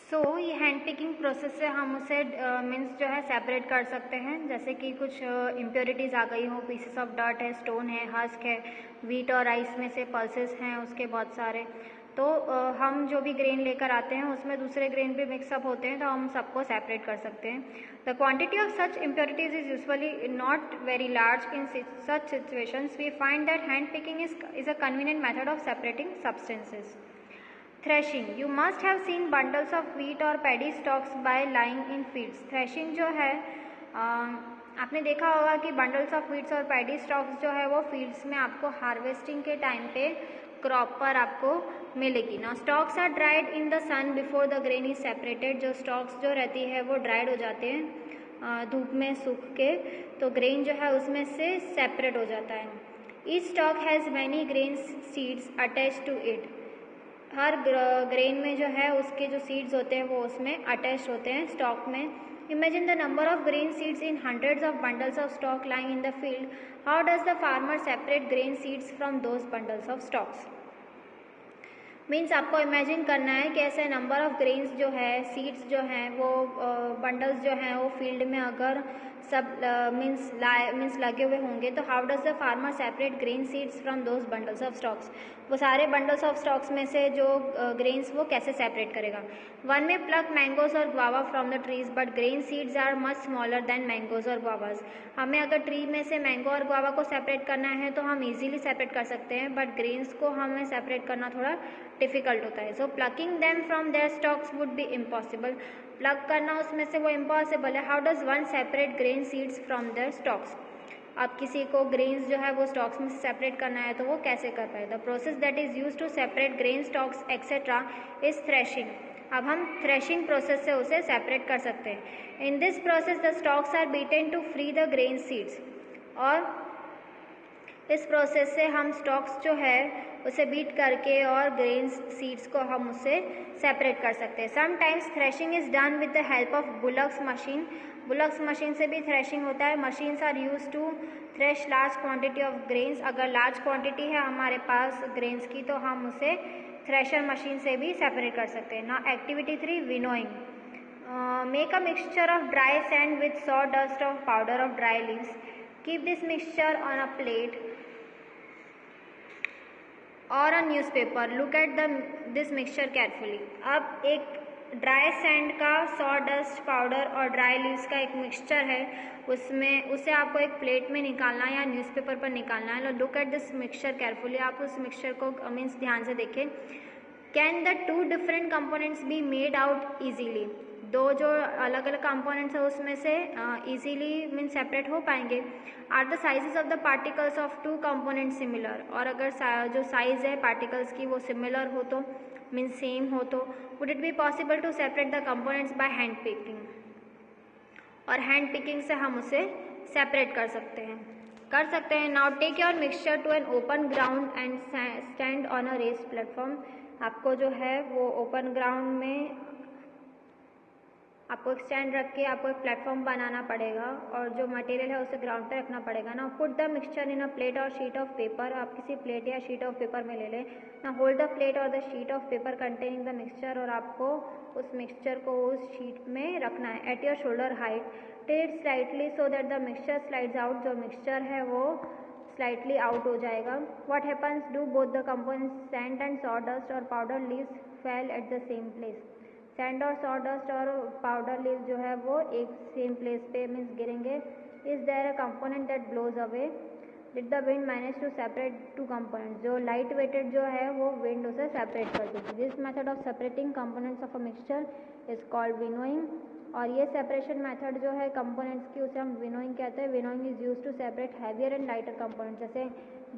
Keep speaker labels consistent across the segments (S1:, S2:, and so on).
S1: ये hand picking process से हम उसे मीन्स जो है सेपरेट कर सकते हैं। जैसे कि कुछ इम्प्योरिटीज़ आ गई हो, पीसेस ऑफ डर्ट है, स्टोन है, हस्क है, वीट और राइस में से पल्सेस हैं उसके बहुत सारे। तो हम जो भी ग्रेन लेकर आते हैं उसमें दूसरे ग्रेन भी मिक्सअप होते हैं, तो हम सबको सेपरेट कर सकते हैं। The quantity of such impurities is usually not very large in such situations. We find that hand picking is a convenient method of separating substances. Threshing, you must have seen bundles of wheat और paddy stalks by lying in fields. Threshing जो है आपने देखा होगा कि bundles of Vitz और paddy stocks जो है वो फील्ड्स में आपको हार्वेस्टिंग के टाइम पे क्रॉप पर आपको मिलेगी ना। Stalks are dried in the sun before the grain is separated. जो स्टॉक्स जो रहती है वो ड्राइड हो जाते हैं धूप में सूख के, तो ग्रेन जो है उसमें से सेपरेट हो जाता है। Each stalk has many grain seeds attach to it. हर ग्रेन में जो है उसके जो सीड्स होते हैं वो उसमें अटैच होते हैं स्टॉक में। Imagine the number of grain seeds in hundreds of bundles of stock lying in the field. How does the farmer separate grain seeds from those bundles of stocks. Means आपको imagine करना है कि ऐसे number of grains जो है, seeds जो हैं, वो बंडल्स जो हैं वो फील्ड में अगर सब मीन्स लगे हुए होंगे, तो how does the farmer separate grain seeds from those bundles of stocks. वो सारे बंडल्स ऑफ स्टॉक्स में से जो ग्रेन्स वो कैसे सेपरेट करेगा। वन में प्लक मैंगोज और guava from the trees but grain seeds are much smaller than mangoes और गुआवाज। हमें अगर ट्री में से मैंगो और गुआवा को सेपरेट करना है तो हम इजीली सेपरेट कर सकते हैं, बट ग्रेन्स को हमें सेपरेट करना थोड़ा डिफिकल्ट होता है। So plucking them from their stalks would be impossible. Pluck करना उसमें से वो इम्पॉसिबल है। How does one separate grain seeds from their stalks. अब किसी को ग्रेन्स जो है वो स्टॉक्स में से सेपरेट करना है तो वो कैसे कर पाए। The process that is use to separate grain stalks etcetera is threshing. अब हम थ्रेशिंग प्रोसेस से उसे सेपरेट कर सकते हैं। In this process the stalks are beaten to free the grain seeds. और इस प्रोसेस से हम स्टॉक्स जो है उसे बीट करके और ग्रेन सीड्स को हम उससे सेपरेट कर सकते हैं। Sometimes threshing is done with the help of bullocks machine. Bullocks machine से भी थ्रेशिंग होता है। Machines are use to thresh large quantity of grains. अगर लार्ज क्वांटिटी है हमारे पास ग्रेन्स की तो हम उसे थ्रेशर मशीन से भी सेपरेट कर सकते हैं ना। Activity 3, winnowing. Make a mixture of dry sand with saw dust of powder of dry leaves. Keep this mixture on a plate or a newspaper. Look at this mixture carefully. अब एक dry sand का, saw dust powder और dry leaves का एक mixture है, उसमें उसे आपको एक प्लेट में निकालना है या न्यूज़पेपर पर निकालना है। Look at this mixture carefully. आप उस मिक्सचर को मीन्स ध्यान से देखें। Can the two different components be made out easily. दो जो अलग अलग कंपोनेंट्स है उसमें से इजीली मीन सेपरेट हो पाएंगे। Are the sizes of the particles of two components similar. और अगर जो साइज है पार्टिकल्स की वो सिमिलर हो तो मीन सेम हो तो would it be possible to separate the components by hand picking. और हैंड पिकिंग से हम उसे सेपरेट कर सकते हैं। Now take your mixture to an open ground and stand on a raised platform. आपको जो है वो ओपन ग्राउंड में आपको एक स्टैंड रख के आपको एक प्लेटफॉर्म बनाना पड़ेगा और जो मटेरियल है उसे ग्राउंड पे रखना पड़ेगा ना। Put the mixture in a plate और शीट ऑफ पेपर। आप किसी प्लेट या शीट ऑफ पेपर में ले लें ना। होल्ड द प्लेट और the sheet of paper containing the mixture. और आपको उस मिक्सचर को उस शीट में रखना है at your shoulder height till it slightly so that the mixture slides out. जो मिक्सचर है वो स्लाइटली आउट हो जाएगा। What happens do both the components sand and sawdust और powder leaves fell at the same place. Sand और sawdust और powder leave जो है वो एक सेम प्लेस पे मीन्स गिरेंगे। Is there a component that blows away. Did the wind manage to separate two components. जो लाइट वेटेड जो है वो विंड उसे सेपरेट कर देगी। This method of separating components of a mixture is called winnowing. और ये सेपरेशन मेथड जो है कंपोनेंट्स की उसे हम विनोइंग कहते हैं। Winnowing is use to separate heavier and lighter components. जैसे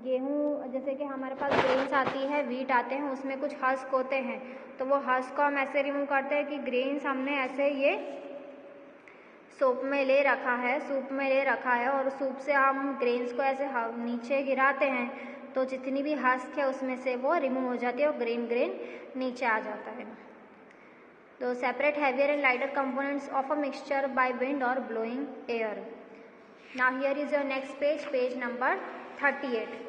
S1: गेहूँ, जैसे कि हमारे पास ग्रेन्स आती है, वीट आते हैं, उसमें कुछ हस्क होते हैं, तो वो हस्क को हम ऐसे रिमूव करते हैं कि ग्रेन्स हमने ऐसे ये सूप में ले रखा है और सूप से हम ग्रेन्स को ऐसे नीचे गिराते हैं तो जितनी भी हस्क है उसमें से वो रिमूव हो जाती है और ग्रेन नीचे आ जाता है। तो separate heavier and lighter components of a mixture by wind और blowing air. Now here is your next page, page number 38.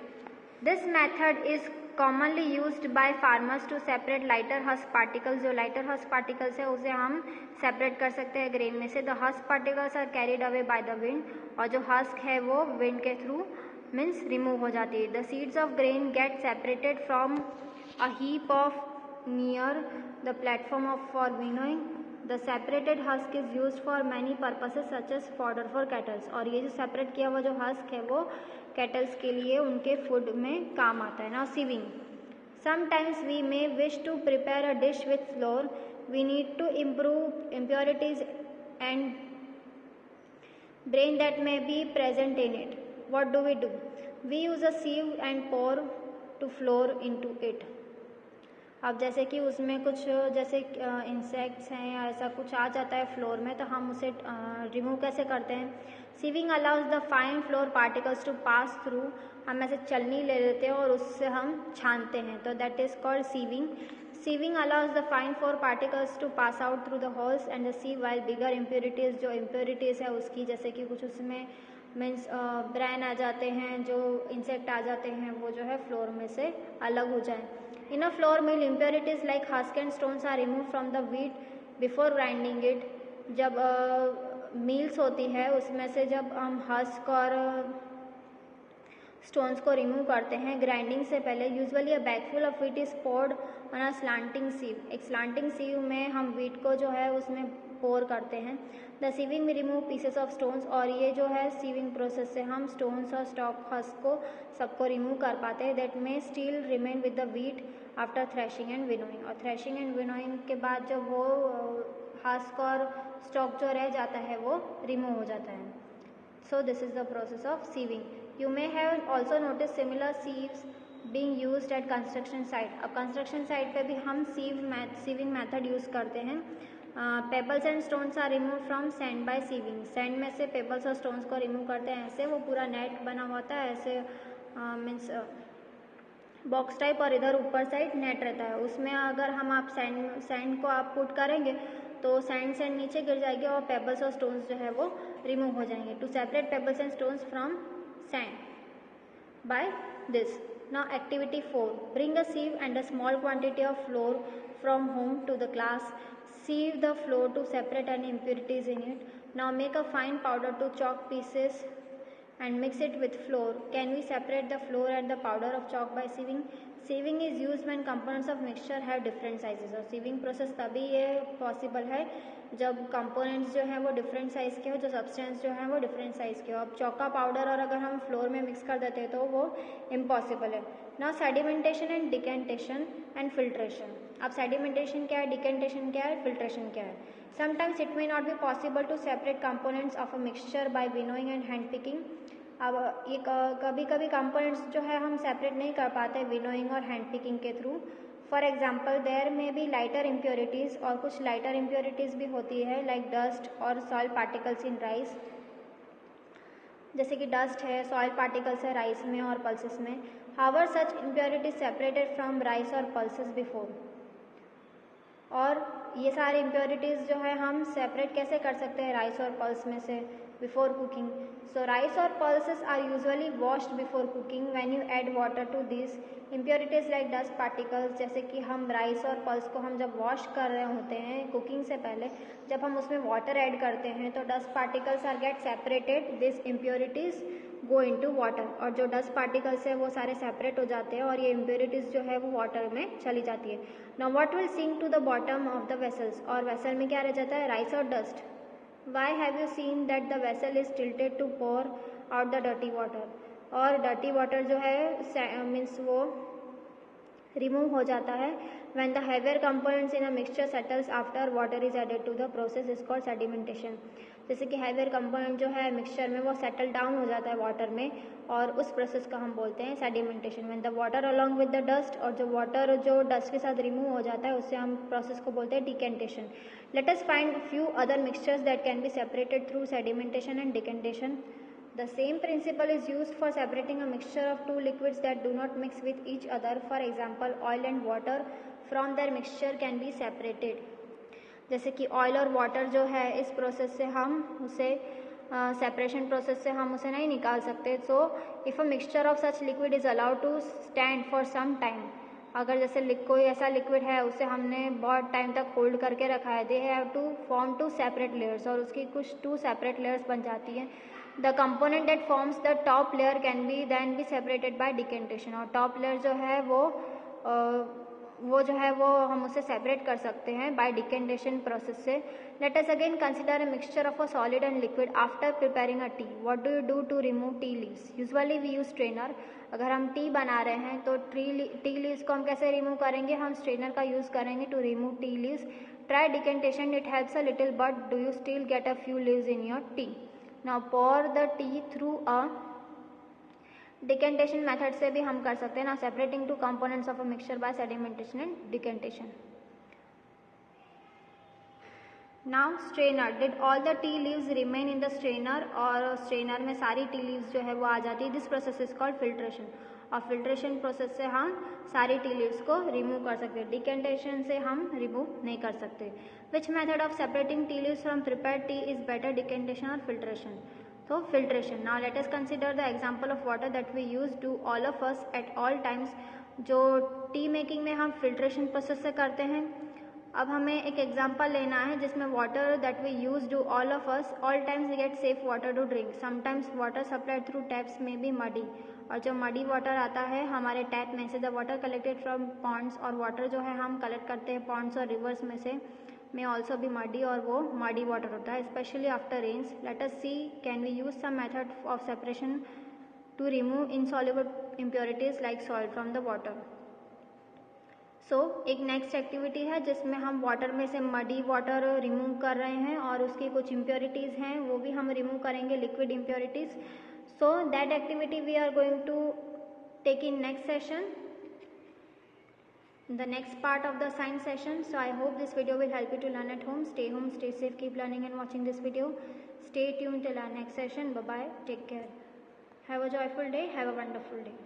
S1: This method is commonly used by farmers to separate lighter husk particles. जो lighter husk particles है उसे हम separate कर सकते हैं grain में से। The husk particles are carried away by the wind, और जो हस्क है वो विंड के थ्रू मीन्स रिमूव हो जाती है। The seeds of grain get separated from a heap of near the platform of for winnowing. The separated husk is used for many purposes such as fodder for cattles. और ये जो separate किया हुआ जो husk है वो kettles के लिए उनके फूड में काम आता है। Now sieving, sometimes we may wish to prepare a dish with flour, we need to improve impurities and brain that may be present in it. What do? We use a sieve and pour to flour into it. अब जैसे कि उसमें कुछ जैसे insects हैं या ऐसा कुछ आ जाता है फ्लोर में, तो हम उसे रिमूव कैसे करते हैं? Sieving allows the fine flour particles to pass through. हम ऐसे चलनी ले लेते हैं और उससे हम छानते हैं, तो that is called sieving. Sieving allows the fine flour particles to pass out through the holes and the sieve, while bigger impurities, जो इम्प्योरिटीज़ है उसकी जैसे कि कुछ उसमें मीन्स ब्रैन आ जाते हैं, जो इंसेक्ट आ जाते हैं, वो जो है फ्लोर में से अलग हो जाए। In a flour mill, impurities like husk and stones are removed from the wheat before grinding it. जब मील्स होती है उसमें से जब हम हस्क और स्टोन्स को रिमूव करते हैं ग्राइंडिंग से पहले, usually a bagful of wheat is poured on a slanting sieve. एक स्लांटिंग सीव में हम व्हीट को जो है उसमें पोर करते हैं। द सीविंग में रिमूव पीसेस ऑफ स्टोन्स, और ये जो है सीविंग प्रोसेस से हम स्टोन्स और स्टॉक हस्क को सबको रिमूव कर पाते हैं। दैट में still remain with the wheat after threshing and winnowing. और थ्रेशिंग एंड विनोइंग के बाद जब वो हस्क और स्टॉक जो रह जाता है वो रिमूव हो जाता है। So this is the process of sieving. You may have also noticed similar sieves being used at construction site. अब कंस्ट्रक्शन साइट पे भी हम सीविंग मेथड यूज़ करते हैं। Pebbles and stones are remove from sand by sieving. Sand में से pebbles और stones को रिमूव करते हैं, ऐसे वो पूरा नेट बना होता है, ऐसे मीन्स बॉक्स टाइप, और इधर ऊपर साइड नेट रहता है। उसमें अगर हम आप सैंड को आप पुट करेंगे तो सैंड नीचे गिर जाएगी और पेबल्स और स्टोन्स जो है वो रिमूव हो जाएंगे। To separate pebbles and stones from sand by this. Now activity 4, bring a sieve and a small quantity of flour from home to the class. Sieve the flour to separate any impurities in it. Now make a fine powder to chalk pieces and mix it with flour. Can we separate the flour and the powder of chalk by sieving? Sieving is used when components of mixture have different sizes. और sieving process तभी ये possible है जब components जो हैं वो different size के हो, जो सब्सटेंस जो हैं वो डिफरेंट साइज़ के हो। अब चॉक का पाउडर और अगर हम फ्लोर में मिक्स कर देते हैं तो वो इम्पॉसिबल है। Now sedimentation and decantation and filtration. अब सेडिमेंटेशन क्या है, डिकेंटेशन क्या है, फिल्ट्रेशन क्या है? Sometimes it may not be possible to separate components of a mixture by winnowing and hand picking. अब ये कभी कभी कंपोनेंट्स जो है हम सेपरेट नहीं कर पाते विनोइंग और हैंड पिकिंग के थ्रू। फॉर एग्जाम्पल देयर में बी लाइटर इम्प्योरिटीज़, और कुछ लाइटर इम्प्योरिटीज़ भी होती है लाइक डस्ट और सॉइल पार्टिकल्स इन राइस। जैसे कि डस्ट है, सॉइल पार्टिकल्स है राइस में और पल्सेस में। हावर सच इम्प्योरिटीज सेपरेटेड फ्रॉम राइस और पल्सेस बिफोर। और ये सारे इम्प्योरिटीज़ जो है हम सेपरेट कैसे कर सकते हैं राइस और पल्स में से बिफोर कुकिंग? सो राइस और pulses are usually washed before cooking when you add water to this impurities like dust particles. जैसे कि हम राइस और पल्स को हम जब वॉश कर रहे होते हैं कुकिंग से पहले, जब हम उसमें वाटर ऐड करते हैं तो dust particles are get separated, this impurities go into water, और जो डस्ट पार्टिकल्स है वो सारे सेपरेट हो जाते हैं और ये इम्प्योरिटीज़ जो है वो वाटर में चली जाती है। Now what will sink to the bottom of the vessels, और वेसल में क्या रह जाता है, राइस और dust. Why have you seen that the vessel is tilted to pour out the dirty water, और डर्टी वाटर जो है मीन्स वो रिमूव हो जाता है when the heavier components in a mixture settles after water is added to the process is called sedimentation। जैसे कि heavier component जो है मिक्सचर में वो सेटल डाउन हो जाता है वाटर में, और उस प्रोसेस का हम बोलते हैं sedimentation। when the water along with the dust, और जो वाटर जो डस्ट के साथ रिमूव हो जाता है उससे हम प्रोसेस को बोलते हैं decantation। let us find few other mixtures that can be separated through sedimentation and decantation। The same principle is used for separating a mixture of two liquids that do not mix with each other. For example, oil and water from their mixture can be separated। जैसे कि oil और water जो है इस process से हम उसे separation process से हम उसे नहीं निकाल सकते. So if a mixture of such liquid is allowed to stand for some time, अगर जैसे कोई ऐसा लिक्विड है उसे हमने बहुत टाइम तक होल्ड करके रखा है, they have to form 2 separate layers, और उसकी कुछ 2 सेपरेट लेयर्स बन जाती हैं. The component that forms the top layer can be then be separated by decantation, और टॉप लेयर जो है वो हम उसे सेपरेट कर सकते हैं बाय डिकेंटेशन प्रोसेस से. Let us again consider a mixture of a solid and liquid after preparing a tea. What do you do to remove tea leaves? Usually we use strainer. अगर हम T बना रहे हैं तो tea leaves को हम कैसे रिमूव करेंगे? हम स्ट्रेनर का यूज़ करेंगे to remove tea leaves. Try decantation, it helps a little, but do you still get a few leaves in your tea. Now pour the tea through a decantation method से भी हम कर सकते हैं ना, separating two components of a mixture by sedimentation and decantation. Now strainer, did all the tea leaves remain in the strainer, और strainer में सारी टी लीव्स जो है वो आ जाती है. This process is called filtration, और फिल्ट्रेशन प्रोसेस से हम सारी टी लीव्स को रिमूव कर सकते हैं. डिकेंटेशन से हम रिमूव नहीं कर सकते. Which method of separating tea leaves from prepared T is better, decantation और filtration? So filtration. Now let us consider the example of water that we use, do all of us at all times. जो T making में हम filtration process से करते हैं. अब हमें एक एग्जांपल लेना है जिसमें water that we use, do all of us all times get safe water to drink. Sometimes water supplied through taps may be muddy, और जो मडी वाटर आता है हमारे टैप में से, the water collected from ponds, और water जो है हम कलेक्ट करते हैं पॉन्ड्स और रिवर्स में से, may also be muddy, और वो muddy water होता है, especially after rains. Let us see, can we use some method of separation to remove insoluble impurities like salt from the water. So एक next activity है जिसमें हम water में से मडी वाटर रिमूव कर रहे हैं, और उसकी कुछ इम्प्योरिटीज़ हैं वो भी हम रिमूव करेंगे, liquid impurities. So that activity we are going to take in next session, the next part of the science session. So I hope this video will help you to learn at home. Stay home, stay safe, keep learning and watching this video. Stay tuned till our next session. Bye bye, take care, have a joyful day, have a wonderful day.